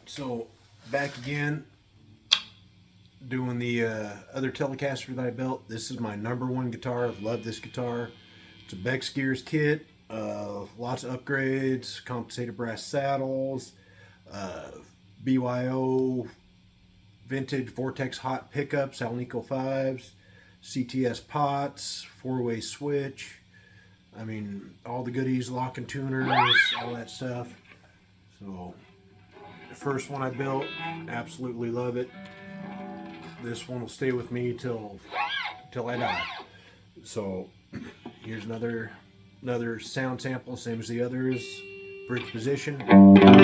So back again, doing the other Telecaster that I built. This is my #1 guitar. I love this guitar. It's a Beck's Gears kit. Lots of upgrades, compensated brass saddles, uh, BYO vintage Vortex hot pickups, Alnico 5s, CTS pots, 4-way switch. I mean, all the goodies, lock and tuners, all that stuff. So the first one I built, absolutely love it. This one will stay with me till I die. So here's another sound sample, same as the others. Bridge position. Okay.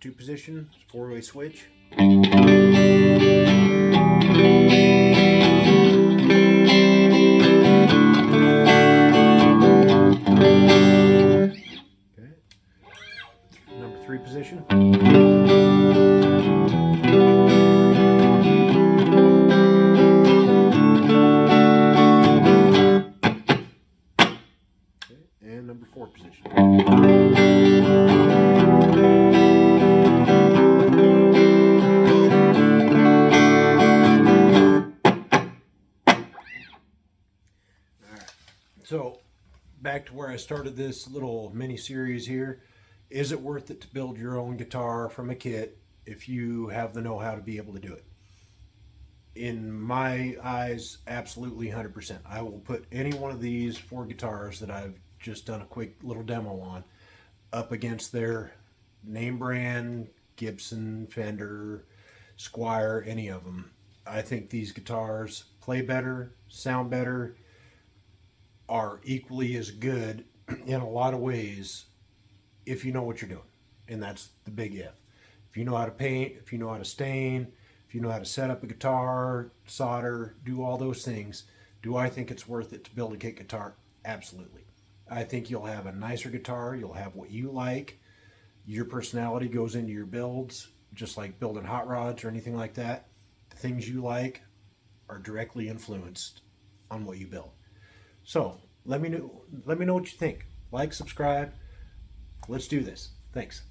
#2 position, 4-way switch. #3 position. Okay. And #4 position. So back to where I started this little mini series here. Is it worth it to build your own guitar from a kit if you have the know-how to be able to do it? In my eyes, absolutely 100%. I will put any one of these 4 guitars that I've just done a quick little demo on up against their name brand, Gibson, Fender, Squier, any of them. I think these guitars play better, sound better, are equally as good in a lot of ways if you know what you're doing. And that's the big if. If you know how to paint, if you know how to stain, if you know how to set up a guitar, solder, do all those things, do I think it's worth it to build a kit guitar? Absolutely. I think you'll have a nicer guitar, you'll have what you like, your personality goes into your builds, just like building hot rods or anything like that. The things you like are directly influenced on what you build. So let me know what you think. Like, subscribe. Let's do this. Thanks.